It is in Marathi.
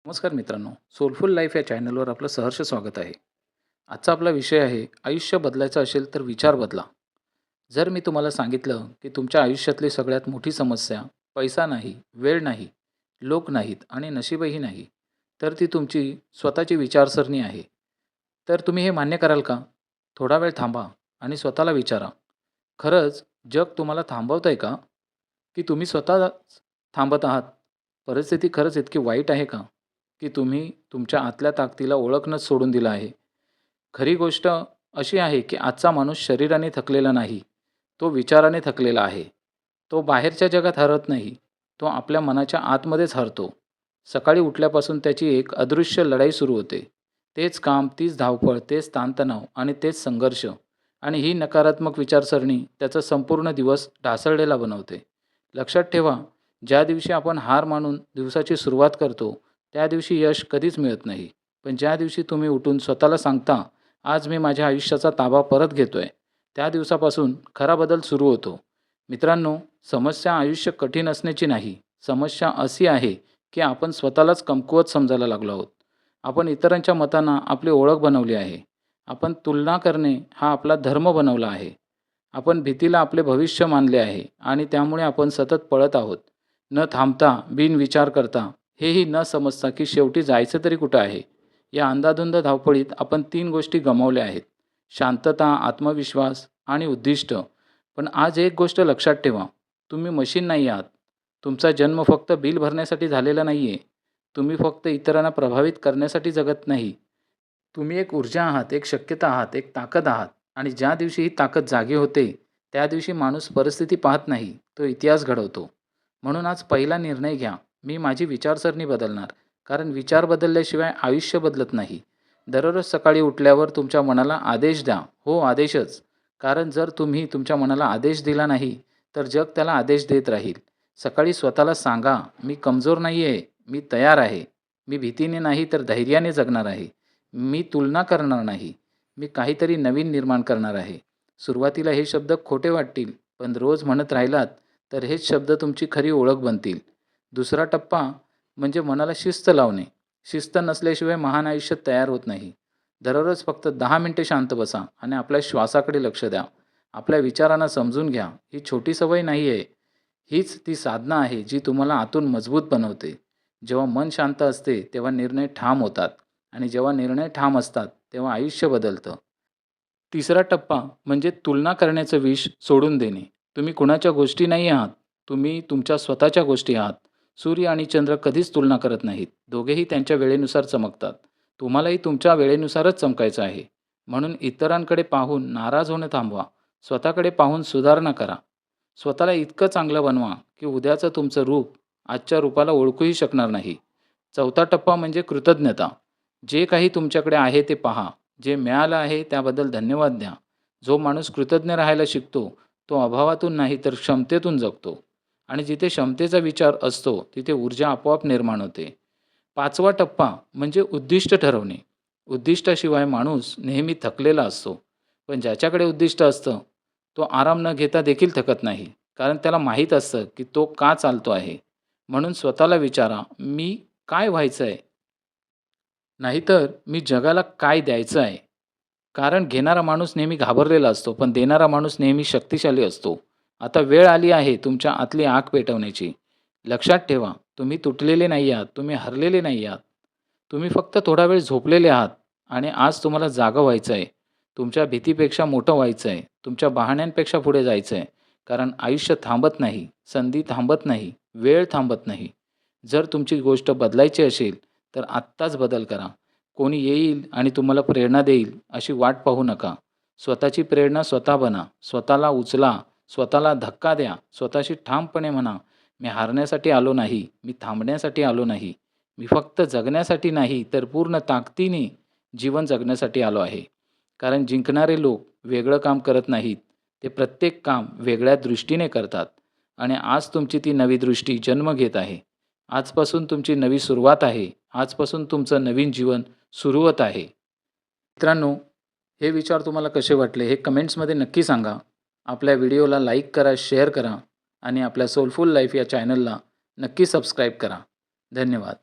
नमस्कार मित्रांनो, सोलफुल लाईफ या चॅनलवर आपलं सहर्ष स्वागत आहे. आजचा आपला विषय आहे, आयुष्य बदलायचं असेल तर विचार बदला. जर मी तुम्हाला सांगितलं की तुमच्या आयुष्यातली सगळ्यात मोठी समस्या पैसा नाही, वेळ नाही, लोक नाहीत आणि नशीबही नाही, तर ती तुमची स्वतःची विचारसरणी आहे. तर तुम्ही हे मान्य कराल का? थोडा वेळ थांबा आणि स्वतःला विचारा, खरंच जग तुम्हाला थांबवतंय का? की तुम्ही स्वतःच थांबत आहात? परिस्थिती खरंच इतकी वाईट आहे का? की तुम्ही तुमच्या आतल्या ताकदीला ओळखणंच सोडून दिलं आहे? खरी गोष्ट अशी आहे की आजचा माणूस शरीराने थकलेला नाही, तो विचाराने थकलेला आहे. तो बाहेरच्या जगात हरत नाही, तो आपल्या मनाच्या आतमध्येच हरतो. सकाळी उठल्यापासून त्याची एक अदृश्य लढाई सुरू होते. तेच काम, तीच धावपळ, तेच ताणतणाव आणि तेच संघर्ष आणि ही नकारात्मक विचारसरणी त्याचा संपूर्ण दिवस ढासळलेला बनवते. लक्षात ठेवा, ज्या दिवशी आपण हार मानून दिवसाची सुरुवात करतो, त्या दिवशी यश कधीच मिळत नाही. पण ज्या दिवशी तुम्ही उठून स्वतःला सांगता, आज मी माझ्या आयुष्याचा ताबा परत घेतोय, त्या दिवसापासून खरा बदल सुरू होतो. मित्रांनो, समस्या आयुष्य कठीण असण्याची नाही. समस्या अशी आहे, की आपण स्वतःलाच कमकुवत समजायला लागलो आहोत. आपण इतरांच्या मतांना आपली ओळख बनवली आहे. आपण तुलना करणे हा आपला धर्म बनवला आहे. आपण भीतीला आपले भविष्य मानले आहे आणि त्यामुळे आपण सतत पळत आहोत. न थांबता, बिनविचार करता, हेही न समजता की शेवटी जायचं तरी कुठं आहे. या अंधाधुंद धावपळीत आपण 3 गोष्टी गमावल्या आहेत. शांतता, आत्मविश्वास आणि उद्दिष्ट. पण आज एक गोष्ट लक्षात ठेवा, तुम्ही मशीन नाही आहात. तुमचा जन्म फक्त बिल भरण्यासाठी झालेला नाही आहे. तुम्ही फक्त इतरांना प्रभावित करण्यासाठी जगत नाही. तुम्ही एक ऊर्जा आहात, एक शक्यता आहात, एक ताकद आहात आणि ज्या दिवशी ही ताकद जागी होते, त्या दिवशी माणूस परिस्थिती पाहत नाही, तो इतिहास घडवतो. म्हणून आज पहिला निर्णय घ्या, मी माझी विचारसरणी बदलणार. कारण विचार बदलल्याशिवाय आयुष्य बदलत नाही. दररोज सकाळी उठल्यावर तुमच्या मनाला आदेश द्या. हो, आदेशच. कारण जर तुम्ही तुमच्या मनाला आदेश दिला नाही, तर जग त्याला आदेश देत राहील. सकाळी स्वतःला सांगा, मी कमजोर नाही आहे, मी तयार आहे. मी भीतीने नाही तर धैर्याने जगणार आहे. मी तुलना करणार नाही. मी काहीतरी नवीन निर्माण करणार आहे. सुरुवातीला हे शब्द खोटे वाटतील, पण रोज म्हणत राहिलात, तर हेच शब्द तुमची खरी ओळख बनतील. दुसरा टप्पा म्हणजे मनाला शिस्त लावणे. शिस्त नसल्याशिवाय महान आयुष्य तयार होत नाही. दररोज फक्त 10 मिनिटे शांत बसा आणि आपल्या श्वासाकडे लक्ष द्या. आपल्या विचारांना समजून घ्या. ही छोटी सवय नाही आहे. हीच ती साधना आहे जी तुम्हाला आतून मजबूत बनवते. जेव्हा मन शांत असते, तेव्हा निर्णय ठाम होतात आणि जेव्हा निर्णय ठाम असतात, तेव्हा आयुष्य बदलतं. तिसरा टप्पा म्हणजे तुलना करण्याचं विष सोडून देणे. तुम्ही कुणाच्या गोष्टी नाही आहात. तुम्ही तुमच्या स्वतःच्या गोष्टी आहात. सूर्य आणि चंद्र कधीच तुलना करत नाहीत. दोघेही त्यांच्या वेळेनुसार चमकतात. तुम्हालाही तुमच्या वेळेनुसारच चमकायचं आहे. म्हणून इतरांकडे पाहून नाराज होणं थांबवा. स्वतःकडे पाहून सुधारणा करा. स्वतःला इतकं चांगलं बनवा, की उद्याचं तुमचं रूप आजच्या रूपाला ओळखूही शकणार नाही. चौथा टप्पा म्हणजे कृतज्ञता. जे काही तुमच्याकडे आहे ते पहा. जे मिळालं आहे त्याबद्दल धन्यवाद द्या. जो माणूस कृतज्ञ राहायला शिकतो, तो अभावातून नाही तर क्षमतेतून जगतो. आणि जिथे क्षमतेचा विचार असतो, तिथे ऊर्जा आपोआप निर्माण होते. पाचवा टप्पा म्हणजे उद्दिष्ट ठरवणे. उद्दिष्टाशिवाय माणूस नेहमी थकलेला असतो. पण ज्याच्याकडे उद्दिष्ट असतं, तो आराम न घेता देखील थकत नाही. कारण त्याला माहीत असतं, की तो का चालतो आहे. म्हणून स्वतःला विचारा, मी काय व्हायचं आहे? नाहीतर मी जगाला काय द्यायचं आहे? कारण घेणारा माणूस नेहमी घाबरलेला असतो, पण देणारा माणूस नेहमी शक्तिशाली असतो. आता वेळ आली आहे तुमच्या आतली आग पेटवण्याची. लक्षात ठेवा, तुम्ही तुटलेले नाही आहात, तुम्ही हरलेले नाही आहात. तुम्ही फक्त थोडा वेळ झोपलेले आहात आणि आज तुम्हाला जागं व्हायचं आहे. तुमच्या भीतीपेक्षा मोठं व्हायचं आहे. तुमच्या बहाण्यांपेक्षा पुढे जायचं आहे. कारण आयुष्य थांबत नाही, संधी थांबत नाही, वेळ थांबत नाही. जर तुमची गोष्ट बदलायची असेल, तर आत्ताच बदल करा. कोणी येईल आणि तुम्हाला प्रेरणा देईल अशी वाट पाहू नका. स्वतःची प्रेरणा स्वतः बना. स्वतःला उचला, स्वतःला धक्का द्या. स्वतःशी ठामपणे म्हणा, मी हारण्यासाठी आलो नाही, मी थांबण्यासाठी आलो नाही. मी फक्त जगण्यासाठी नाही, तर पूर्ण ताकदीने जीवन जगण्यासाठी आलो आहे. कारण जिंकणारे लोक वेगळं काम करत नाहीत. ते प्रत्येक काम वेगळ्या दृष्टीने करतात. आणि आज तुमची ती नवी दृष्टी जन्म घेत आहे. आजपासून तुमची नवी सुरुवात आहे. आजपासून तुमचं नवीन जीवन सुरू होत आहे. मित्रांनो, हे विचार तुम्हाला कसे वाटले हे कमेंट्समध्ये नक्की सांगा. आपल्या व्हिडिओला लाईक करा, शेअर करा आणि आपल्या सोलफुल लाईफ या चॅनलला नक्की सबस्क्राईब करा. धन्यवाद.